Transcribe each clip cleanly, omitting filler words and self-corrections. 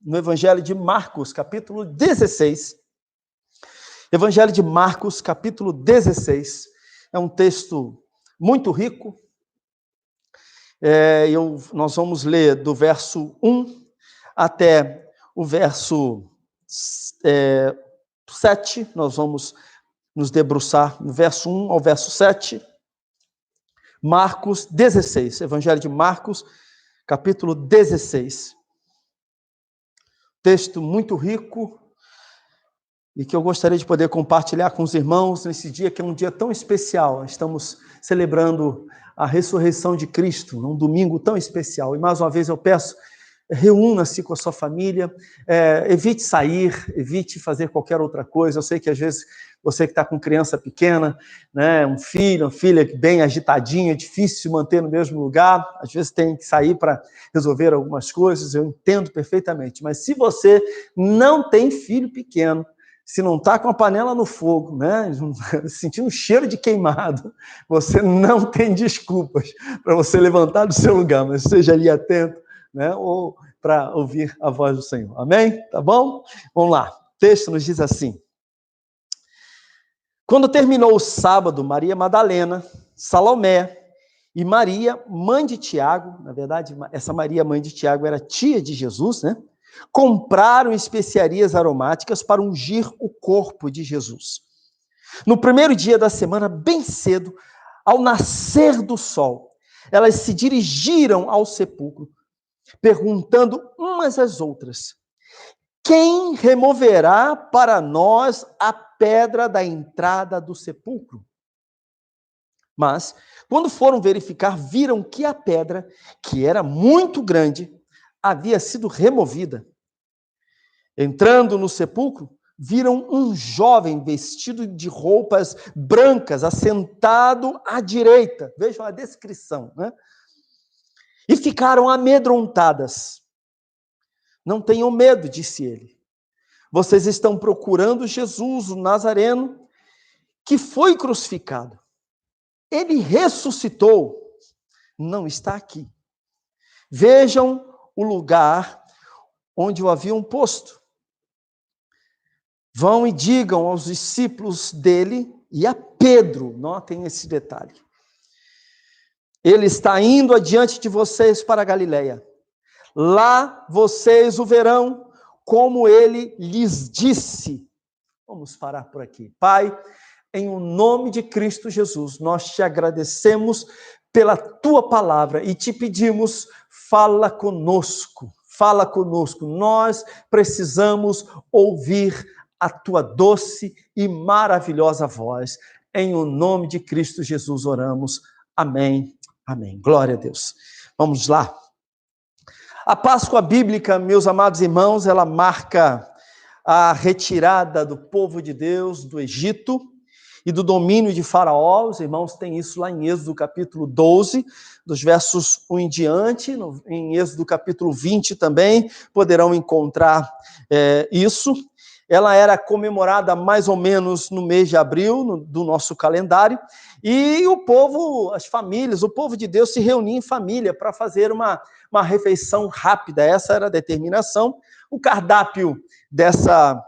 no Evangelho de Marcos, capítulo 16. Evangelho de Marcos, capítulo 16. É um texto muito rico. Nós vamos ler do verso 1 até o verso 7. Nós vamos nos debruçar no verso 1 ao verso 7. Marcos 16. Evangelho de Marcos, capítulo 16. Texto muito rico e que eu gostaria de poder compartilhar com os irmãos nesse dia, que é um dia tão especial. Estamos celebrando a ressurreição de Cristo, num domingo tão especial. E mais uma vez eu peço, reúna-se com a sua família, evite sair, evite fazer qualquer outra coisa. Eu sei que às vezes você que está com criança pequena, né, um filho, uma filha bem agitadinha, é difícil manter no mesmo lugar, às vezes tem que sair para resolver algumas coisas, eu entendo perfeitamente. Mas se você não tem filho pequeno, se não está com a panela no fogo, né, sentindo um cheiro de queimado, você não tem desculpas para você levantar do seu lugar, mas seja ali atento, né, ou para ouvir a voz do Senhor. Amém? Tá bom? Vamos lá. O texto nos diz assim: quando terminou o sábado, Maria Madalena, Salomé e Maria, mãe de Tiago, na verdade, essa Maria, mãe de Tiago, era tia de Jesus, né? Compraram especiarias aromáticas para ungir o corpo de Jesus. No primeiro dia da semana, bem cedo, ao nascer do sol, elas se dirigiram ao sepulcro, perguntando umas às outras: quem removerá para nós a pedra da entrada do sepulcro? Mas, quando foram verificar, viram que a pedra, que era muito grande, havia sido removida. Entrando no sepulcro, viram um jovem vestido de roupas brancas, assentado à direita. Vejam a descrição, né? E ficaram amedrontadas. Não tenham medo, disse ele. Vocês estão procurando Jesus, o Nazareno, que foi crucificado. Ele ressuscitou, não está aqui. Vejam o lugar onde o haviam posto. Vão e digam aos discípulos dele e a Pedro, notem esse detalhe. Ele está indo adiante de vocês para a Galileia. Lá vocês o verão, como ele lhes disse. Vamos parar por aqui. Pai, em o nome de Cristo Jesus, nós te agradecemos pela tua palavra e te pedimos, fala conosco, fala conosco. Nós precisamos ouvir a tua doce e maravilhosa voz. Em o nome de Cristo Jesus oramos. Amém. Amém. Glória a Deus. Vamos lá. A Páscoa bíblica, meus amados irmãos, ela marca a retirada do povo de Deus do Egito e do domínio de Faraó. Os irmãos têm isso lá em Êxodo capítulo 12, dos versos 1 em diante. Em Êxodo capítulo 20 também poderão encontrar isso. Ela era comemorada mais ou menos no mês de abril, do nosso calendário, e o povo, as famílias, o povo de Deus se reunia em família para fazer uma refeição rápida. Essa era a determinação. O cardápio dessa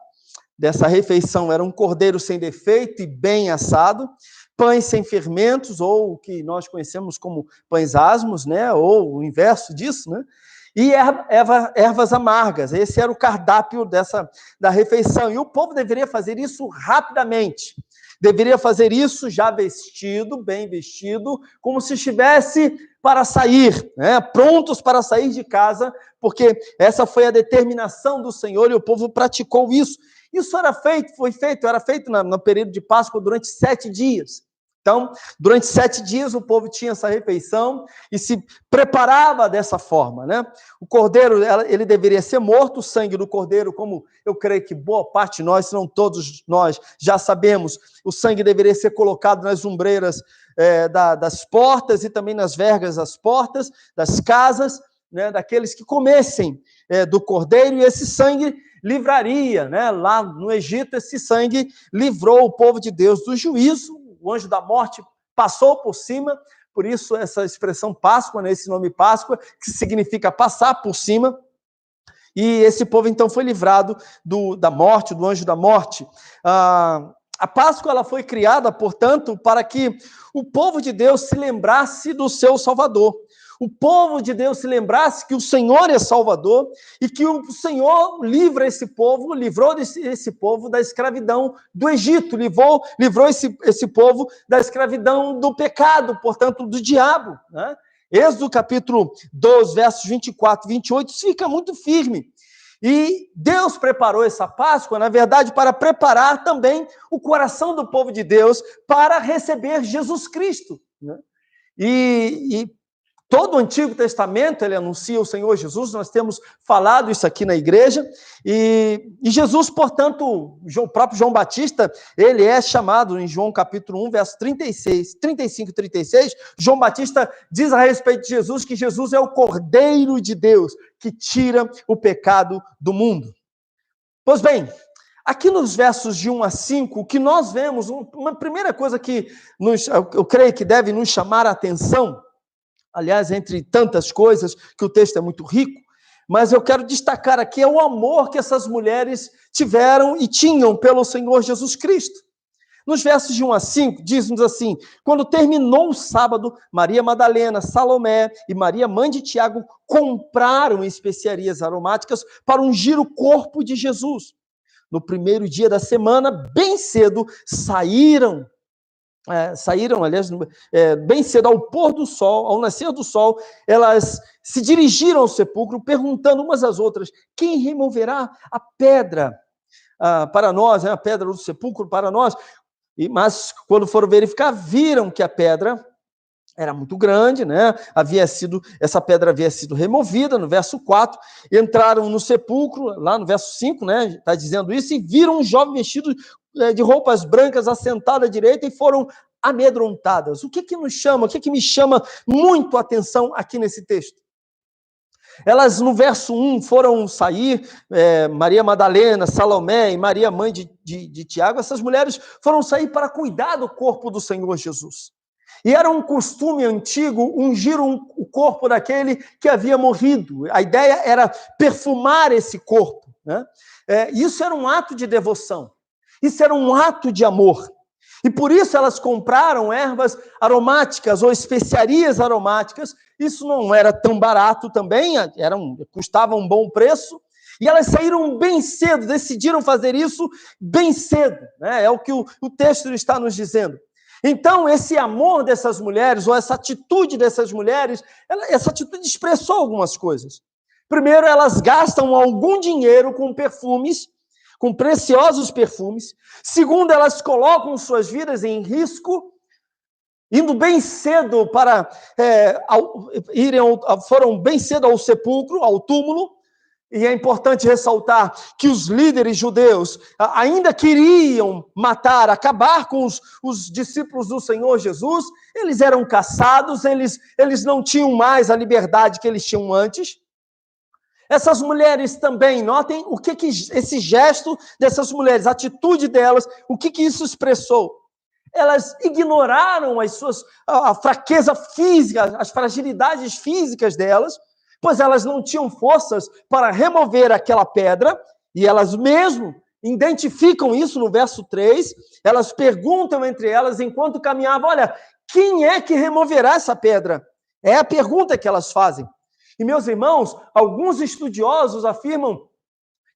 refeição era um cordeiro sem defeito e bem assado, pães sem fermentos, ou o que nós conhecemos como pães asmos, né? Ou o inverso disso, né? E ervas amargas. Esse era o cardápio da refeição. E o povo deveria fazer isso rapidamente. Deveria fazer isso já vestido, bem vestido, como se estivesse para sair, né? Prontos para sair de casa, porque essa foi a determinação do Senhor e o povo praticou isso. Isso era feito no período de Páscoa durante 7 dias. Então, durante 7 dias o povo tinha essa refeição e se preparava dessa forma, né? O cordeiro, ele deveria ser morto, o sangue do cordeiro, como eu creio que boa parte de nós, se não todos nós, já sabemos, o sangue deveria ser colocado nas ombreiras das portas e também nas vergas das portas, das casas, né? Daqueles que comessem do cordeiro, e esse sangue livraria, né? Lá no Egito, esse sangue livrou o povo de Deus do juízo. O anjo da morte passou por cima, por isso essa expressão Páscoa, né, esse nome Páscoa, que significa passar por cima. e esse povo então foi livrado da morte, do anjo da morte. A Páscoa ela foi criada, portanto, para que o povo de Deus se lembrasse do seu Salvador. O povo de Deus se lembrasse que o Senhor é Salvador e que o Senhor livra esse povo, livrou esse povo da escravidão do Egito, livrou esse povo da escravidão do pecado, portanto, do diabo, né? Êxodo capítulo 12, versos 24 e 28, fica muito firme. E Deus preparou essa Páscoa, na verdade, para preparar também o coração do povo de Deus para receber Jesus Cristo, né? E todo o Antigo Testamento, ele anuncia o Senhor Jesus, nós temos falado isso aqui na igreja, e Jesus, portanto, o próprio João Batista, ele é chamado em João capítulo 1, verso 35 e 36, João Batista diz a respeito de Jesus que Jesus é o Cordeiro de Deus, que tira o pecado do mundo. Pois bem, aqui nos versos de 1 a 5, o que nós vemos, uma primeira coisa que eu creio que deve nos chamar a atenção, aliás, entre tantas coisas, que o texto é muito rico, mas eu quero destacar aqui é o amor que essas mulheres tiveram e tinham pelo Senhor Jesus Cristo. Nos versos de 1 a 5, diz-nos assim: quando terminou o sábado, Maria Madalena, Salomé e Maria, mãe de Tiago, compraram especiarias aromáticas para ungir o corpo de Jesus. No primeiro dia da semana, bem cedo, saíram, aliás, bem cedo, ao pôr do sol, ao nascer do sol, elas se dirigiram ao sepulcro, perguntando umas às outras: quem removerá a pedra para nós, a pedra do sepulcro para nós? Mas, quando foram verificar, viram que a pedra era muito grande, né? Essa pedra havia sido removida, no verso 4, entraram no sepulcro, lá no verso 5, né? Está dizendo isso, e viram um jovem vestido de roupas brancas assentado à direita e foram amedrontadas. O que me chama muito a atenção aqui nesse texto? Elas, no verso 1, foram sair, Maria Madalena, Salomé e Maria, mãe de Tiago, essas mulheres foram sair para cuidar do corpo do Senhor Jesus. E era um costume antigo ungir o corpo daquele que havia morrido. A ideia era perfumar esse corpo, né? Isso era um ato de devoção. Isso era um ato de amor. E por isso elas compraram ervas aromáticas ou especiarias aromáticas. Isso não era tão barato também, custava um bom preço. E elas saíram bem cedo, decidiram fazer isso bem cedo, né? É o que o texto está nos dizendo. Então, esse amor dessas mulheres, ou essa atitude dessas mulheres, essa atitude expressou algumas coisas. Primeiro, elas gastam algum dinheiro com perfumes, com preciosos perfumes. Segundo, elas colocam suas vidas em risco, indo bem cedo foram bem cedo ao sepulcro, ao túmulo. E é importante ressaltar que os líderes judeus ainda queriam acabar com os discípulos do Senhor Jesus. Eles eram caçados, eles não tinham mais a liberdade que eles tinham antes. Essas mulheres também, notem o que esse gesto dessas mulheres, a atitude delas, o que isso expressou. Elas ignoraram a fraqueza física, as fragilidades físicas delas, pois elas não tinham forças para remover aquela pedra, e elas mesmo identificam isso no verso 3, elas perguntam entre elas, enquanto caminhavam: olha, quem é que removerá essa pedra? É a pergunta que elas fazem. E, meus irmãos, alguns estudiosos afirmam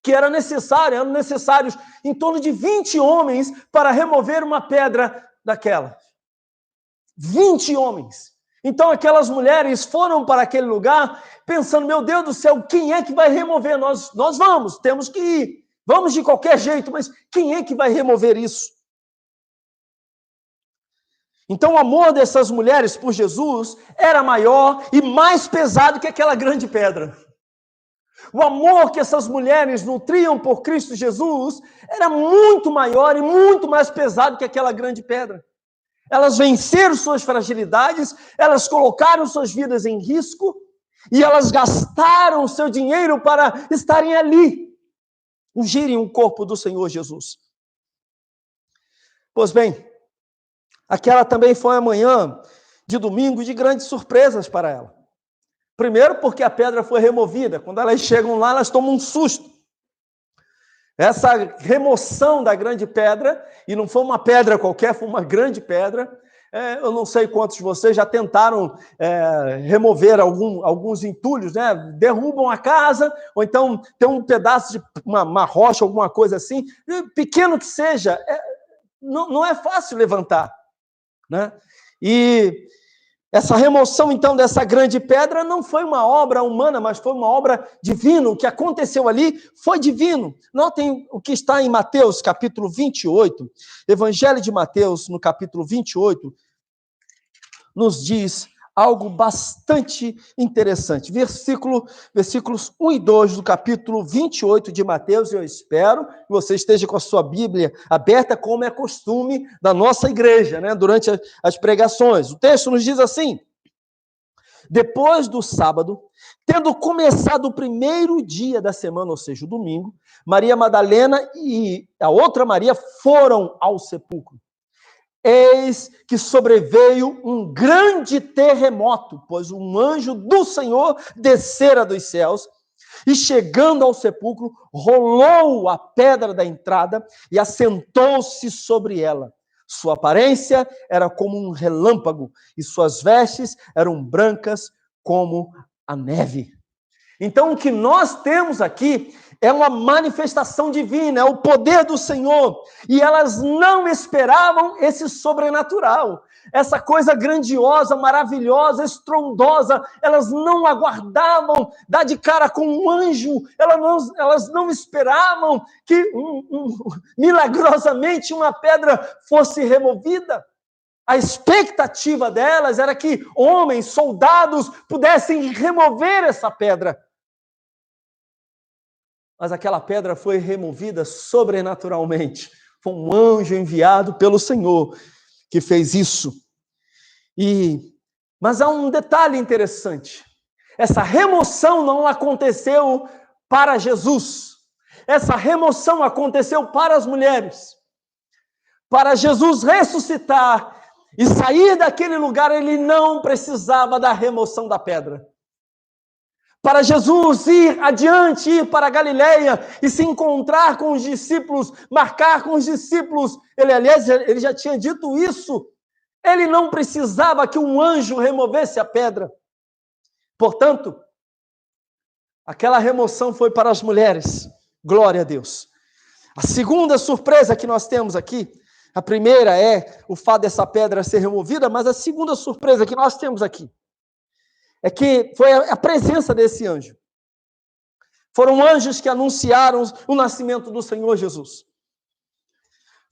que eram necessários em torno de 20 homens para remover uma pedra daquela. 20 homens. Então, aquelas mulheres foram para aquele lugar pensando: meu Deus do céu, quem é que vai remover? Nós vamos, temos que ir. Vamos de qualquer jeito, mas quem é que vai remover isso? Então, o amor dessas mulheres por Jesus era maior e mais pesado que aquela grande pedra. O amor que essas mulheres nutriam por Cristo Jesus era muito maior e muito mais pesado que aquela grande pedra. Elas venceram suas fragilidades, elas colocaram suas vidas em risco e elas gastaram o seu dinheiro para estarem ali, ungirem o corpo do Senhor Jesus. Pois bem, aquela também foi a manhã de domingo de grandes surpresas para ela. Primeiro, porque a pedra foi removida. Quando elas chegam lá, elas tomam um susto. Essa remoção da grande pedra, e não foi uma pedra qualquer, foi uma grande pedra. Eu não sei quantos de vocês já tentaram remover alguns entulhos, né? Derrubam a casa, ou então tem um pedaço de uma rocha, alguma coisa assim, pequeno que seja, não é fácil levantar, né? E essa remoção, então, dessa grande pedra não foi uma obra humana, mas foi uma obra divina. O que aconteceu ali foi divino. Notem o que está em Mateus, capítulo 28. Evangelho de Mateus, no capítulo 28, nos diz algo bastante interessante. Versículos 1 e 2 do capítulo 28 de Mateus. Eu espero que você esteja com a sua Bíblia aberta, como é costume da nossa igreja, né, durante as pregações. O texto nos diz assim: depois do sábado, tendo começado o primeiro dia da semana, ou seja, o domingo, Maria Madalena e a outra Maria foram ao sepulcro. Eis que sobreveio um grande terremoto, pois um anjo do Senhor descera dos céus, e chegando ao sepulcro, rolou a pedra da entrada e assentou-se sobre ela. Sua aparência era como um relâmpago, e suas vestes eram brancas como a neve. Então, o que nós temos aqui é uma manifestação divina, é o poder do Senhor. E elas não esperavam esse sobrenatural, essa coisa grandiosa, maravilhosa, estrondosa. Elas não aguardavam dar de cara com um anjo, elas não esperavam que milagrosamente uma pedra fosse removida. A expectativa delas era que homens, soldados, pudessem remover essa pedra. Mas aquela pedra foi removida sobrenaturalmente. Foi um anjo enviado pelo Senhor que fez isso. Mas há um detalhe interessante. Essa remoção não aconteceu para Jesus. Essa remoção aconteceu para as mulheres. Para Jesus ressuscitar e sair daquele lugar, ele não precisava da remoção da pedra. Para Jesus ir adiante, ir para a Galileia e se encontrar com os discípulos, marcar com os discípulos, ele já tinha dito isso, ele não precisava que um anjo removesse a pedra. Portanto, aquela remoção foi para as mulheres, glória a Deus. A segunda surpresa que nós temos aqui, a primeira é o fato dessa pedra ser removida, mas a segunda surpresa que nós temos aqui é que foi a presença desse anjo. Foram anjos que anunciaram o nascimento do Senhor Jesus.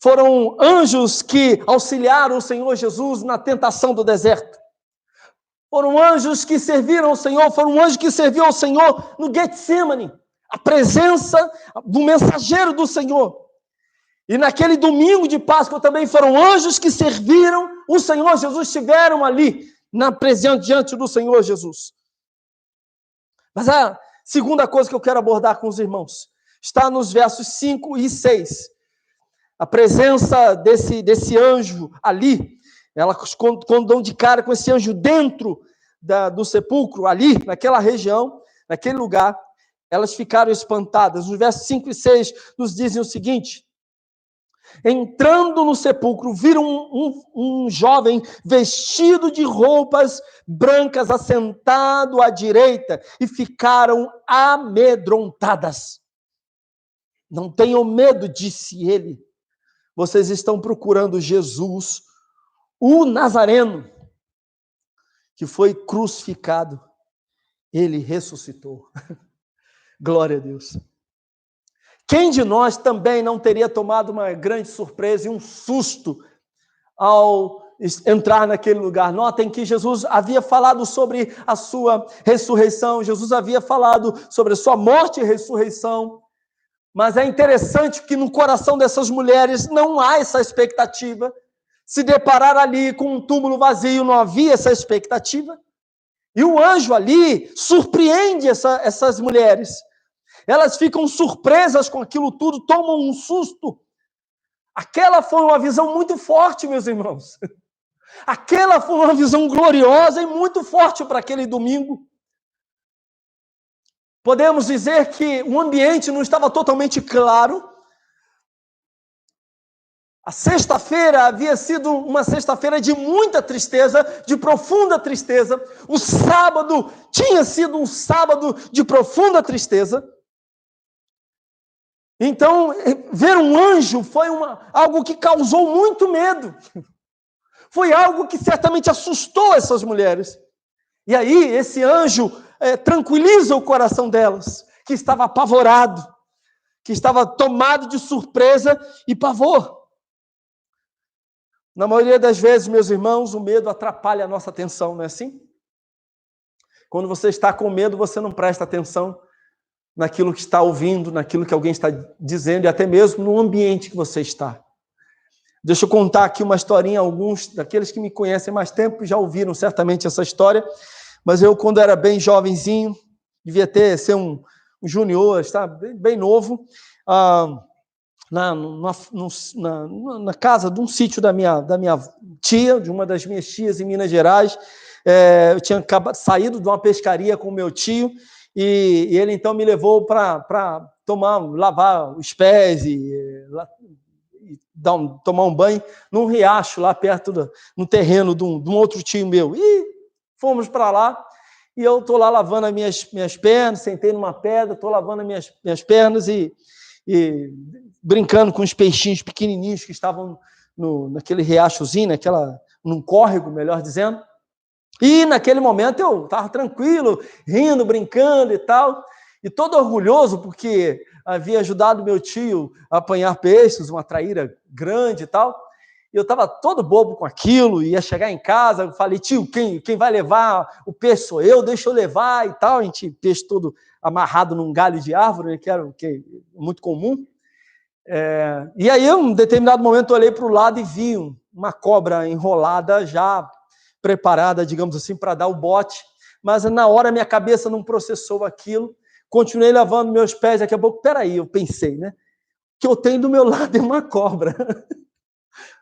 Foram anjos que auxiliaram o Senhor Jesus na tentação do deserto. Foram anjos que serviram ao Senhor, foram um anjo que serviu ao Senhor no Getsemane. A presença do mensageiro do Senhor. E naquele domingo de Páscoa também foram anjos que serviram o Senhor Jesus, estiveram ali, diante do Senhor Jesus. Mas a segunda coisa que eu quero abordar com os irmãos está nos versos 5 e 6. A presença desse anjo ali, quando dão de cara com esse anjo dentro do sepulcro, ali, naquela região, naquele lugar, elas ficaram espantadas. Os versos 5 e 6 nos dizem o seguinte: entrando no sepulcro, viram um jovem vestido de roupas brancas, assentado à direita, e ficaram amedrontadas. Não tenham medo, disse ele. Vocês estão procurando Jesus, o Nazareno, que foi crucificado. Ele ressuscitou. Glória a Deus. Quem de nós também não teria tomado uma grande surpresa e um susto ao entrar naquele lugar? Notem que Jesus havia falado sobre a sua ressurreição, Jesus havia falado sobre a sua morte e ressurreição, mas é interessante que no coração dessas mulheres não há essa expectativa. Se deparar ali com um túmulo vazio, não havia essa expectativa. E o anjo ali surpreende essas mulheres. Elas ficam surpresas com aquilo tudo, tomam um susto. Aquela foi uma visão muito forte, meus irmãos. Aquela foi uma visão gloriosa e muito forte para aquele domingo. Podemos dizer que o ambiente não estava totalmente claro. A sexta-feira havia sido uma sexta-feira de muita tristeza, de profunda tristeza. O sábado tinha sido um sábado de profunda tristeza. Então, ver um anjo foi algo que causou muito medo. Foi algo que certamente assustou essas mulheres. E aí, esse anjo tranquiliza o coração delas, que estava apavorado, que estava tomado de surpresa e pavor. Na maioria das vezes, meus irmãos, o medo atrapalha a nossa atenção, não é assim? Quando você está com medo, você não presta atenção naquilo que está ouvindo, naquilo que alguém está dizendo, e até mesmo no ambiente que você está. Deixa eu contar aqui uma historinha. Alguns daqueles que me conhecem há mais tempo já ouviram certamente essa história, mas eu, quando era bem jovenzinho, devia ser um junior, está bem novo, na casa de um sítio da minha tia, de uma das minhas tias em Minas Gerais. Eu tinha saído de uma pescaria com o meu tio, e ele então me levou para lavar os pés e tomar um banho num riacho lá perto, no terreno de um outro tio meu. E fomos para lá, e eu estou lá lavando as minhas pernas, sentei numa pedra, estou lavando as minhas pernas e brincando com os peixinhos pequenininhos que estavam naquele riachozinho, num córrego, melhor dizendo. E naquele momento eu estava tranquilo, rindo, brincando e tal, e todo orgulhoso porque havia ajudado meu tio a apanhar peixes, uma traíra grande e tal. E eu estava todo bobo com aquilo, ia chegar em casa, eu falei, tio, quem vai levar o peixe sou eu, deixa eu levar e tal. A gente, peixe todo amarrado num galho de árvore, que é muito comum. E aí, em um determinado momento, eu olhei para o lado e vi uma cobra enrolada, já preparada, digamos assim, para dar o bote. Mas na hora minha cabeça não processou aquilo. Continuei lavando meus pés. Daqui a pouco, peraí, eu pensei, né? O que eu tenho do meu lado é uma cobra.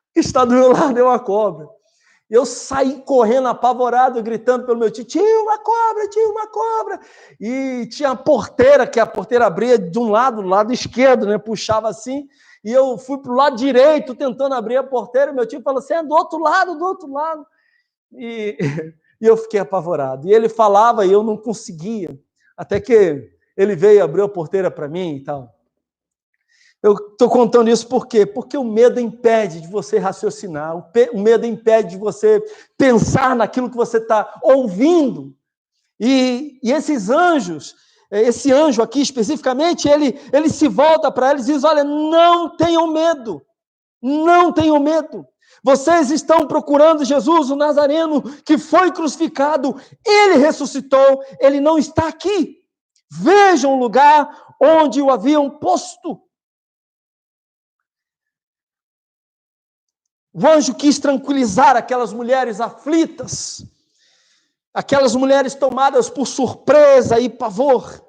O que está do meu lado é uma cobra. Eu saí correndo, apavorado, gritando pelo meu tio, tio, uma cobra, tio, uma cobra. E tinha a porteira, que a porteira abria de um lado, do lado esquerdo, né? Puxava assim, e eu fui para o lado direito, tentando abrir a porteira, e meu tio falou assim, do outro lado, do outro lado. E eu fiquei apavorado. E ele falava e eu não conseguia, até que ele veio, abriu a porteira para mim e tal. Eu estou contando isso por quê? Porque o medo impede de você raciocinar, o medo impede de você pensar naquilo que você está ouvindo. E esses anjos, esse anjo aqui especificamente, ele se volta para eles e diz, olha, não tenham medo, não tenham medo. Vocês estão procurando Jesus, o Nazareno, que foi crucificado, ele ressuscitou, ele não está aqui. Vejam o lugar onde o haviam posto. O anjo quis tranquilizar aquelas mulheres aflitas, aquelas mulheres tomadas por surpresa e pavor.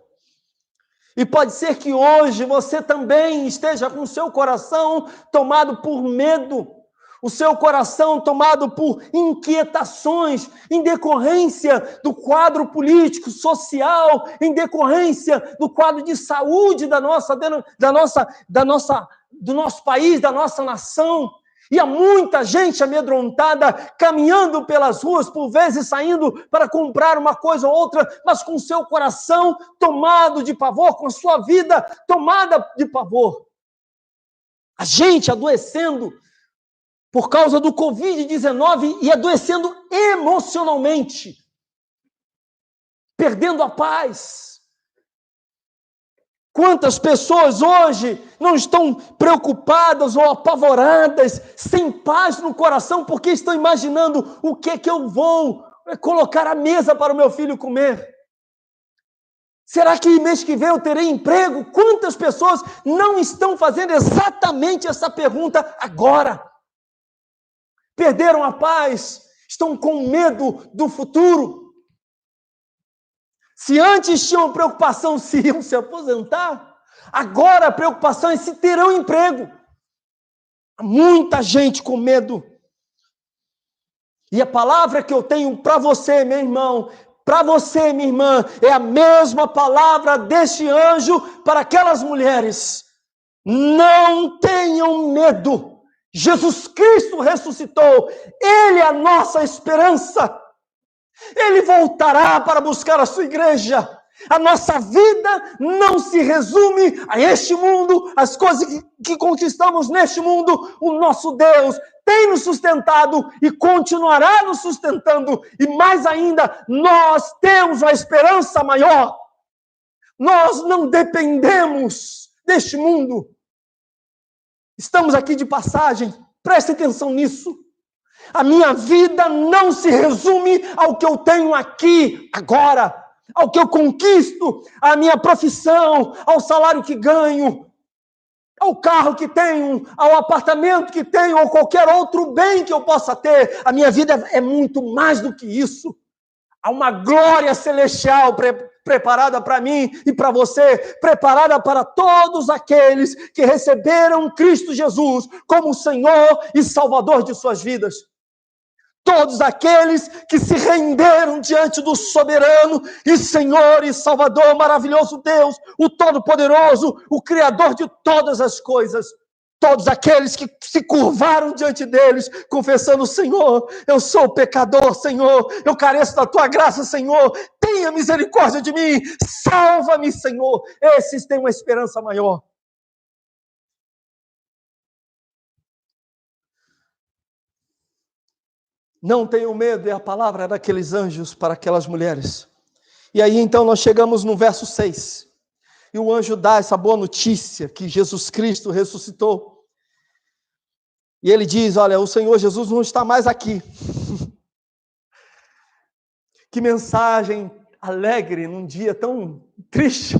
E pode ser que hoje você também esteja com o seu coração tomado por medo, o seu coração tomado por inquietações, em decorrência do quadro político, social, em decorrência do quadro de saúde do nosso país, da nossa nação. E há muita gente amedrontada, caminhando pelas ruas, por vezes saindo para comprar uma coisa ou outra, mas com seu coração tomado de pavor, com a sua vida tomada de pavor. A gente adoecendo por causa do Covid-19 e adoecendo emocionalmente, perdendo a paz. Quantas pessoas hoje não estão preocupadas ou apavoradas, sem paz no coração, porque estão imaginando o que eu vou colocar à mesa para o meu filho comer? Será que mês que vem eu terei emprego? Quantas pessoas não estão fazendo exatamente essa pergunta agora? Perderam a paz, estão com medo do futuro. Se antes tinham preocupação se iam se aposentar, agora a preocupação é se terão emprego. Há muita gente com medo. E a palavra que eu tenho para você, meu irmão, para você, minha irmã, é a mesma palavra deste anjo para aquelas mulheres. Não tenham medo. Jesus Cristo ressuscitou. Ele é a nossa esperança. Ele voltará para buscar a sua igreja. A nossa vida não se resume a este mundo, as coisas que conquistamos neste mundo. O nosso Deus tem nos sustentado e continuará nos sustentando. E mais ainda, nós temos a esperança maior. Nós não dependemos deste mundo. Estamos aqui de passagem, preste atenção nisso. A minha vida não se resume ao que eu tenho aqui, agora, ao que eu conquisto, à minha profissão, ao salário que ganho, ao carro que tenho, ao apartamento que tenho, ou qualquer outro bem que eu possa ter. A minha vida é muito mais do que isso. Há uma glória celestial preparada para mim e para você, preparada para todos aqueles que receberam Cristo Jesus como Senhor e Salvador de suas vidas. Todos aqueles que se renderam diante do soberano e Senhor e Salvador, maravilhoso Deus, o Todo-Poderoso, o Criador de todas as coisas. Todos aqueles que se curvaram diante deles, confessando: Senhor, eu sou pecador, Senhor, eu careço da tua graça, Senhor, tenha misericórdia de mim, salva-me, Senhor. Esses têm uma esperança maior. Não tenham medo, é a palavra daqueles anjos para aquelas mulheres. E aí então nós chegamos no verso 6. E o anjo dá essa boa notícia que Jesus Cristo ressuscitou. E ele diz: olha, o Senhor Jesus não está mais aqui. Que mensagem alegre num dia tão triste.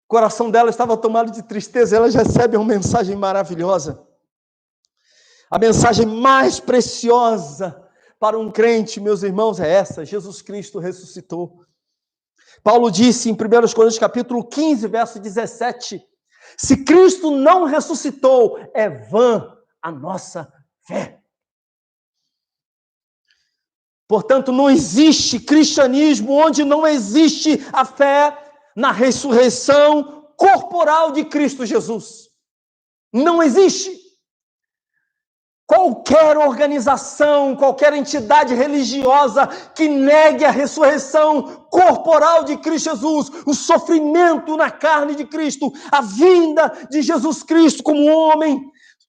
O coração dela estava tomado de tristeza, ela recebe uma mensagem maravilhosa. A mensagem mais preciosa para um crente, meus irmãos, é essa: Jesus Cristo ressuscitou. Paulo disse em 1 Coríntios capítulo 15, verso 17, se Cristo não ressuscitou, é vã a nossa fé. Portanto, não existe cristianismo onde não existe a fé na ressurreição corporal de Cristo Jesus. Não existe. Qualquer organização, qualquer entidade religiosa que negue a ressurreição corporal de Cristo Jesus, o sofrimento na carne de Cristo, a vinda de Jesus Cristo como homem,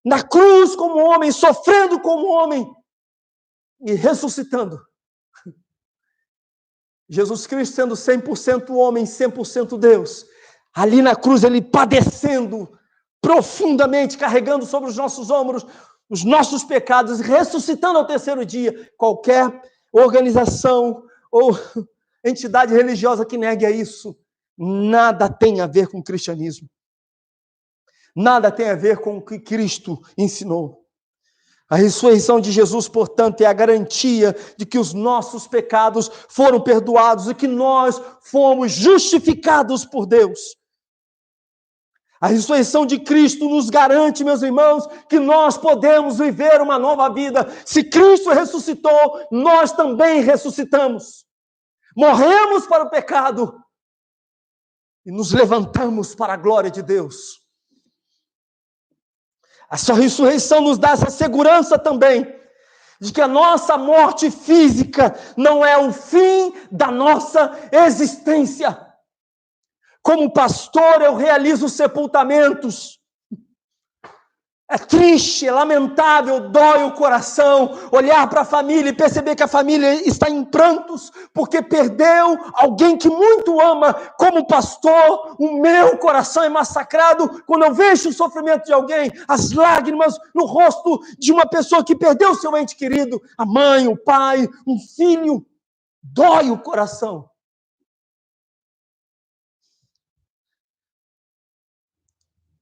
na cruz como homem, sofrendo como homem e ressuscitando. Jesus Cristo sendo 100% homem, 100% Deus, ali na cruz ele padecendo profundamente, carregando sobre os nossos ombros os nossos pecados, ressuscitando ao terceiro dia. Qualquer organização ou entidade religiosa que negue isso, nada tem a ver com o cristianismo. Nada tem a ver com o que Cristo ensinou. A ressurreição de Jesus, portanto, é a garantia de que os nossos pecados foram perdoados e que nós fomos justificados por Deus. A ressurreição de Cristo nos garante, meus irmãos, que nós podemos viver uma nova vida. Se Cristo ressuscitou, nós também ressuscitamos. Morremos para o pecado e nos levantamos para a glória de Deus. A sua ressurreição nos dá essa segurança também, de que a nossa morte física não é o fim da nossa existência. Como pastor, eu realizo sepultamentos. É triste, é lamentável, dói o coração olhar para a família e perceber que a família está em prantos porque perdeu alguém que muito ama. Como pastor, o meu coração é massacrado quando eu vejo o sofrimento de alguém, as lágrimas no rosto de uma pessoa que perdeu seu ente querido, a mãe, o pai, um filho. Dói o coração.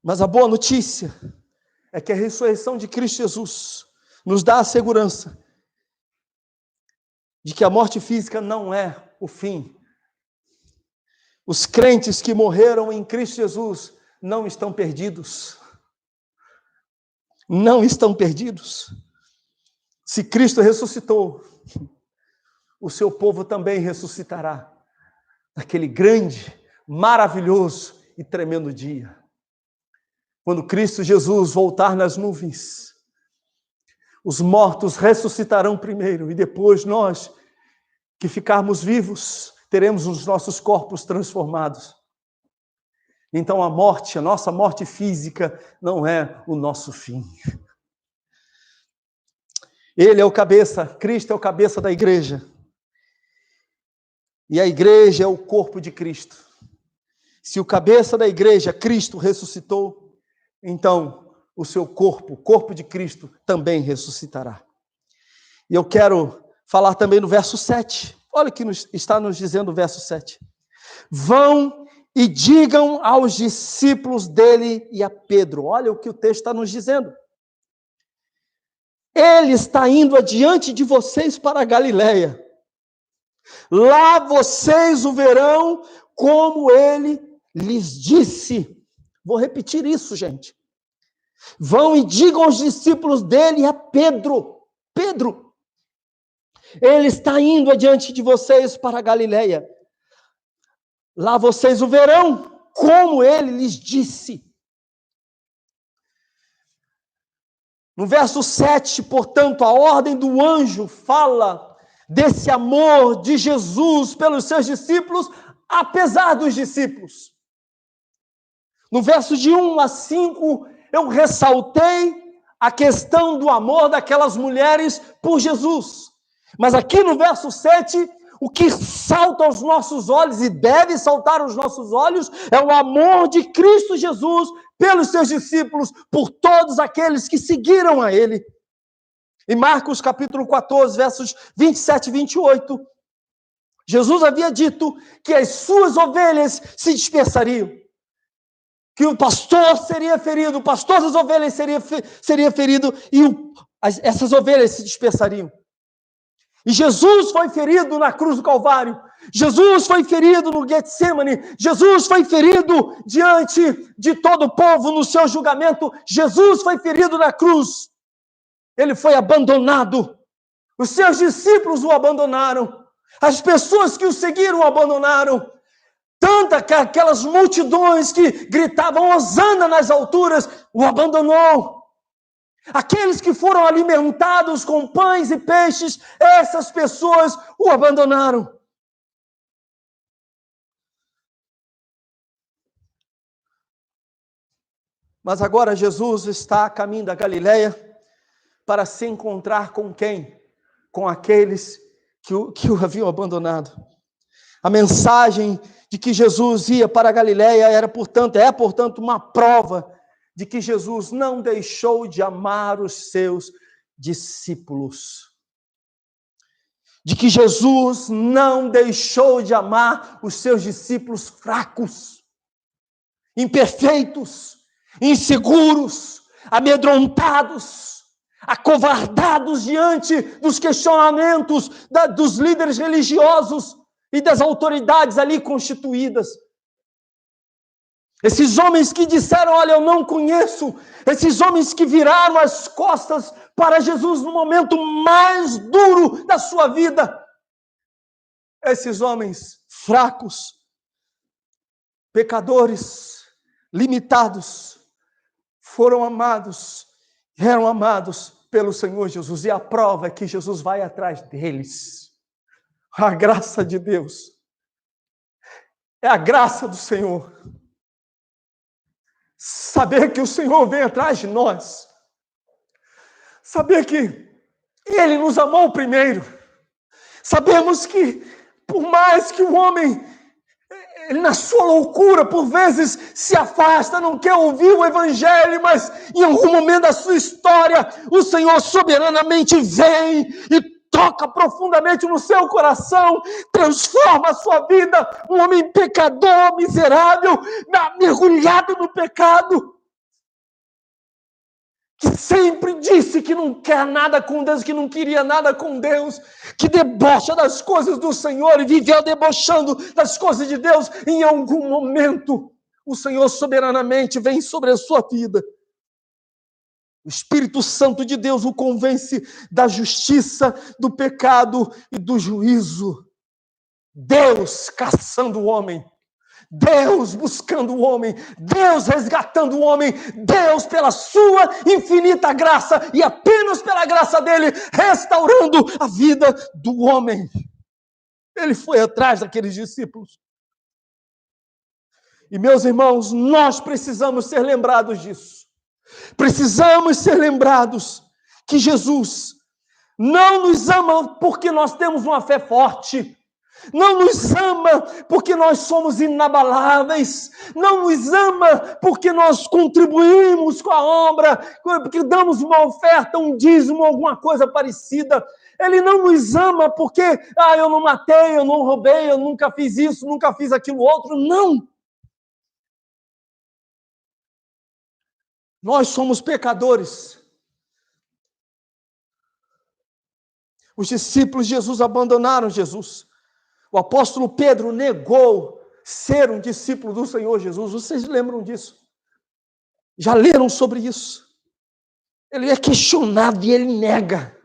Mas a boa notícia é que a ressurreição de Cristo Jesus nos dá a segurança de que a morte física não é o fim. Os crentes que morreram em Cristo Jesus não estão perdidos. Não estão perdidos. Se Cristo ressuscitou, o seu povo também ressuscitará naquele grande, maravilhoso e tremendo dia. Quando Cristo Jesus voltar nas nuvens, os mortos ressuscitarão primeiro e depois nós, que ficarmos vivos, teremos os nossos corpos transformados. Então a morte, a nossa morte física, não é o nosso fim. Ele é o cabeça, Cristo é o cabeça da igreja. E a igreja é o corpo de Cristo. Se o cabeça da igreja, Cristo, ressuscitou, então o seu corpo, o corpo de Cristo, também ressuscitará. E eu quero falar também no verso 7. Olha o que está nos dizendo o verso 7. Vão e digam aos discípulos dele e a Pedro. Olha o que o texto está nos dizendo. Ele está indo adiante de vocês para a Galileia. Lá vocês o verão como ele lhes disse. Vou repetir isso, gente. Vão e digam aos discípulos dele e a Pedro. Pedro, ele está indo adiante de vocês para a Galileia. Lá vocês o verão como ele lhes disse. No verso 7, portanto, a ordem do anjo fala desse amor de Jesus pelos seus discípulos, apesar dos discípulos. No verso de 1 a 5, eu ressaltei a questão do amor daquelas mulheres por Jesus. Mas aqui no verso 7, o que salta aos nossos olhos e deve saltar aos nossos olhos é o amor de Cristo Jesus pelos seus discípulos, por todos aqueles que seguiram a ele. Em Marcos capítulo 14, versos 27 e 28, Jesus havia dito que as suas ovelhas se dispersariam, que o pastor seria ferido, o pastor das ovelhas seria ferido e essas ovelhas se dispersariam. E Jesus foi ferido na cruz do Calvário, Jesus foi ferido no Getsemane, Jesus foi ferido diante de todo o povo no seu julgamento, Jesus foi ferido na cruz, ele foi abandonado, os seus discípulos o abandonaram, as pessoas que o seguiram o abandonaram, tanta que aquelas multidões que gritavam hosana nas alturas, o abandonou. Aqueles que foram alimentados com pães e peixes, essas pessoas o abandonaram. Mas agora Jesus está a caminho da Galileia para se encontrar com quem? Com aqueles que o haviam abandonado. A mensagem de que Jesus ia para a Galileia é, portanto, uma prova de que Jesus não deixou de amar os seus discípulos. De que Jesus não deixou de amar os seus discípulos fracos, imperfeitos, inseguros, amedrontados, acovardados diante dos questionamentos dos líderes religiosos e das autoridades ali constituídas. Esses homens que disseram, olha, eu não conheço. Esses homens que viraram as costas para Jesus no momento mais duro da sua vida. Esses homens fracos, pecadores, limitados, foram amados, eram amados pelo Senhor Jesus. E a prova é que Jesus vai atrás deles. A graça de Deus. É a graça do Senhor. Saber que o Senhor vem atrás de nós. Saber que Ele nos amou primeiro. Sabemos que, por mais que o homem, ele na sua loucura, por vezes se afasta, não quer ouvir o Evangelho, mas em algum momento da sua história, o Senhor soberanamente vem e toca profundamente no seu coração, transforma a sua vida, um homem pecador, miserável, mergulhado no pecado, que sempre disse que não quer nada com Deus, que não queria nada com Deus, que debocha das coisas do Senhor e viveu debochando das coisas de Deus. Em algum momento, o Senhor soberanamente vem sobre a sua vida O Espírito Santo de Deus o convence da justiça, do pecado e do juízo. Deus caçando o homem, Deus buscando o homem, Deus resgatando o homem, Deus pela sua infinita graça e apenas pela graça dele, restaurando a vida do homem. Ele foi atrás daqueles discípulos. E meus irmãos, nós precisamos ser lembrados disso. Precisamos ser lembrados que Jesus não nos ama porque nós temos uma fé forte, não nos ama porque nós somos inabaláveis, não nos ama porque nós contribuímos com a obra, porque damos uma oferta, um dízimo, alguma coisa parecida. Ele não nos ama porque, eu não matei, eu não roubei, eu nunca fiz isso, nunca fiz aquilo outro. Não! Nós somos pecadores. Os discípulos de Jesus abandonaram Jesus. O apóstolo Pedro negou ser um discípulo do Senhor Jesus. Vocês lembram disso? Já leram sobre isso? Ele é questionado e ele nega.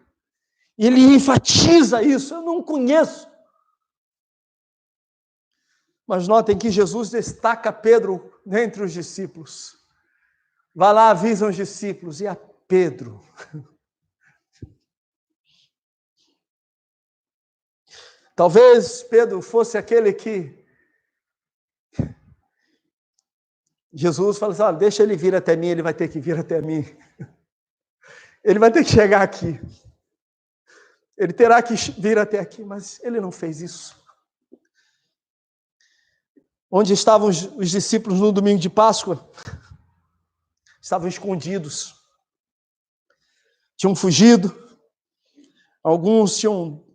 E ele enfatiza isso. Eu não conheço. Mas notem que Jesus destaca Pedro dentre os discípulos. Vai lá, avisam os discípulos. E a Pedro? Talvez Pedro fosse aquele que Jesus fala assim, deixa ele vir até mim, ele vai ter que vir até mim. Ele vai ter que chegar aqui. Ele terá que vir até aqui, mas ele não fez isso. Onde estavam os discípulos no domingo de Páscoa? Estavam escondidos. Tinham fugido. Alguns tinham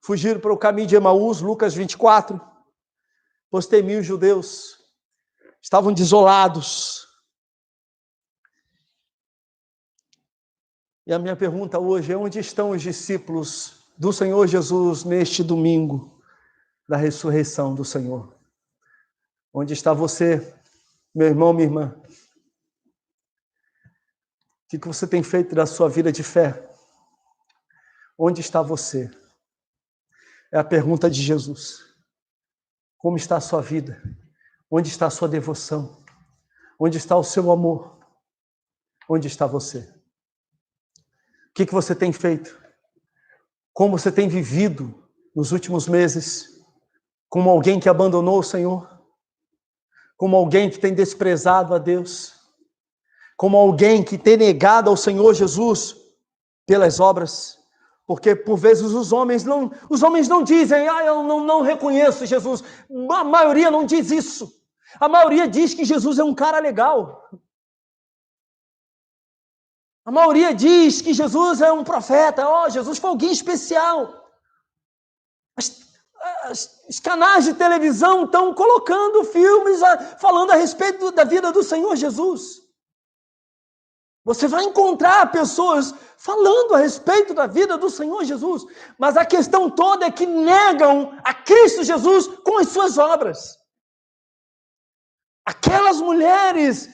fugiram para o caminho de Emaús, Lucas 24. Pois temiam os judeus. Estavam desolados. E a minha pergunta hoje é: onde estão os discípulos do Senhor Jesus neste domingo da ressurreição do Senhor? Onde está você, meu irmão, minha irmã? O que você tem feito da sua vida de fé? Onde está você? É a pergunta de Jesus. Como está a sua vida? Onde está a sua devoção? Onde está o seu amor? Onde está você? O que você tem feito? Como você tem vivido nos últimos meses? Como alguém que abandonou o Senhor? Como alguém que tem desprezado a Deus? Como alguém que tem negado ao Senhor Jesus pelas obras? Porque, por vezes, os homens não dizem, eu não reconheço Jesus. A maioria não diz isso. A maioria diz que Jesus é um cara legal. A maioria diz que Jesus é um profeta. Jesus foi alguém especial. Os canais de televisão estão colocando filmes falando a respeito da vida do Senhor Jesus. Você vai encontrar pessoas falando a respeito da vida do Senhor Jesus, mas a questão toda é que negam a Cristo Jesus com as suas obras. Aquelas mulheres,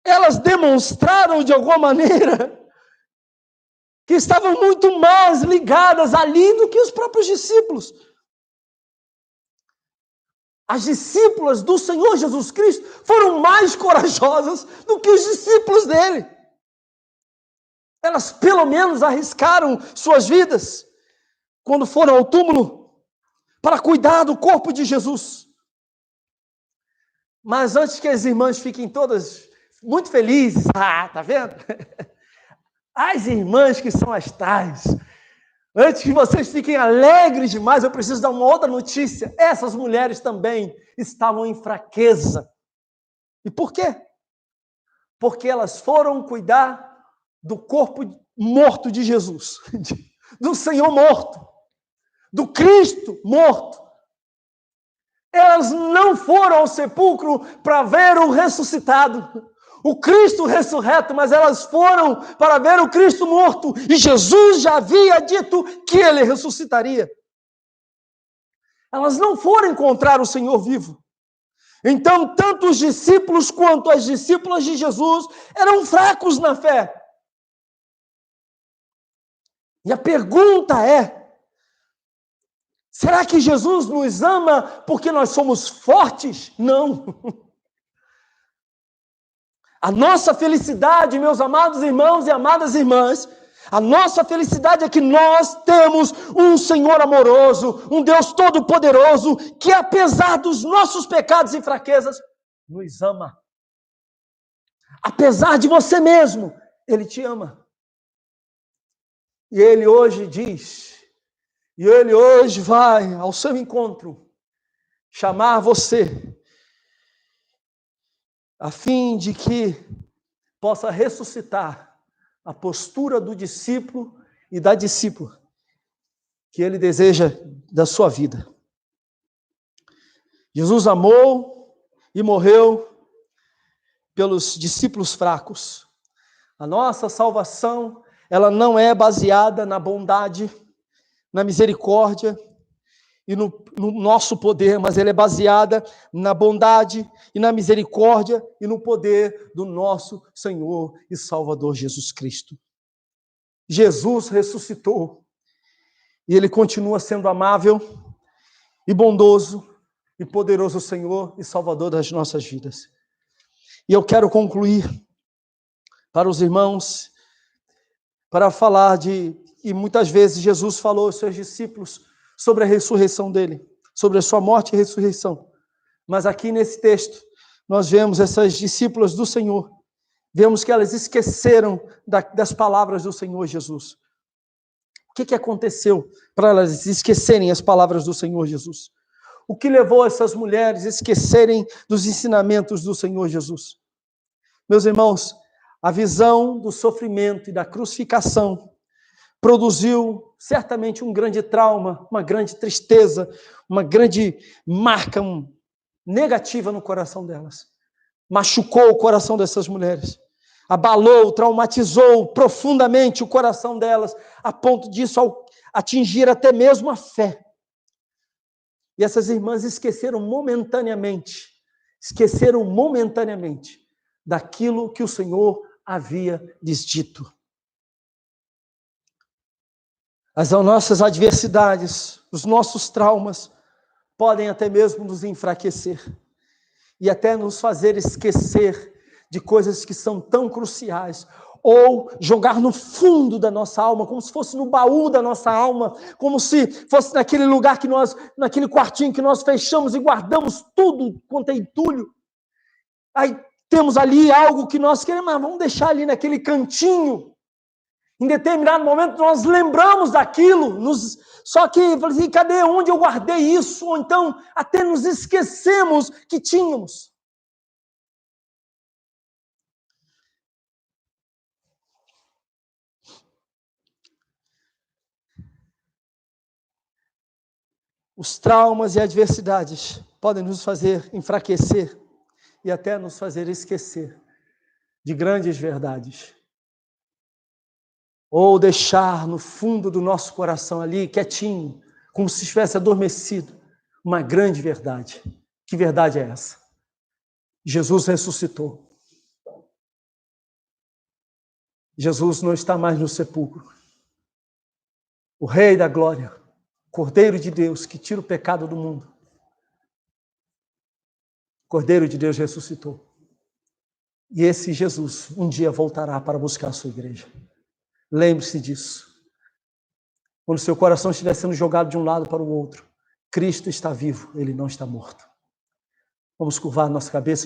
elas demonstraram de alguma maneira que estavam muito mais ligadas ali do que os próprios discípulos. As discípulas do Senhor Jesus Cristo foram mais corajosas do que os discípulos dele. Elas pelo menos arriscaram suas vidas quando foram ao túmulo para cuidar do corpo de Jesus. Mas antes que as irmãs fiquem todas muito felizes, tá vendo? As irmãs que são as tais, antes que vocês fiquem alegres demais, eu preciso dar uma outra notícia. Essas mulheres também estavam em fraqueza. E por quê? Porque elas foram cuidar do corpo morto de Jesus, do Senhor morto, do Cristo morto. Elas não foram ao sepulcro para ver o ressuscitado, o Cristo ressurreto, mas elas foram para ver o Cristo morto, e Jesus já havia dito que ele ressuscitaria. Elas não foram encontrar o Senhor vivo. Então, tanto os discípulos quanto as discípulas de Jesus eram fracos na fé. E a pergunta é: será que Jesus nos ama porque nós somos fortes? Não. A nossa felicidade, meus amados irmãos e amadas irmãs, a nossa felicidade é que nós temos um Senhor amoroso, um Deus todo-poderoso, que apesar dos nossos pecados e fraquezas, nos ama. Apesar de você mesmo, Ele te ama. E Ele hoje diz, e Ele hoje vai ao seu encontro, chamar você, a fim de que possa ressuscitar a postura do discípulo e da discípula que Ele deseja da sua vida. Jesus amou e morreu pelos discípulos fracos. A nossa salvação, ela não é baseada na bondade, na misericórdia e no nosso poder, mas ela é baseada na bondade e na misericórdia e no poder do nosso Senhor e Salvador Jesus Cristo. Jesus ressuscitou e Ele continua sendo amável e bondoso e poderoso Senhor e Salvador das nossas vidas. E eu quero concluir para os irmãos, para falar e muitas vezes Jesus falou aos seus discípulos sobre a ressurreição dele, sobre a sua morte e ressurreição. Mas aqui nesse texto, nós vemos essas discípulas do Senhor, vemos que elas esqueceram das palavras do Senhor Jesus. O que aconteceu para elas esquecerem as palavras do Senhor Jesus? O que levou essas mulheres a esquecerem dos ensinamentos do Senhor Jesus? Meus irmãos, a visão do sofrimento e da crucificação produziu certamente um grande trauma, uma grande tristeza, uma grande marca negativa no coração delas. Machucou o coração dessas mulheres, abalou, traumatizou profundamente o coração delas, a ponto disso atingir até mesmo a fé. E essas irmãs esqueceram momentaneamente daquilo que o Senhor havia lhes dito. As nossas adversidades, os nossos traumas, podem até mesmo nos enfraquecer e até nos fazer esquecer de coisas que são tão cruciais, ou jogar no fundo da nossa alma, como se fosse no baú da nossa alma, como se fosse naquele lugar naquele quartinho que nós fechamos e guardamos tudo quanto é entulho. Aí temos ali algo que nós queremos, mas vamos deixar ali naquele cantinho. Em determinado momento nós lembramos daquilo, só que assim, cadê onde eu guardei isso? Ou então até nos esquecemos que tínhamos. Os traumas e adversidades podem nos fazer enfraquecer e até nos fazer esquecer de grandes verdades. Ou deixar no fundo do nosso coração ali, quietinho, como se estivesse adormecido, uma grande verdade. Que verdade é essa? Jesus ressuscitou. Jesus não está mais no sepulcro. O Rei da Glória, Cordeiro de Deus, que tira o pecado do mundo. Cordeiro de Deus ressuscitou. E esse Jesus um dia voltará para buscar a sua igreja. Lembre-se disso. Quando seu coração estiver sendo jogado de um lado para o outro, Cristo está vivo, Ele não está morto. Vamos curvar nossa cabeça e vamos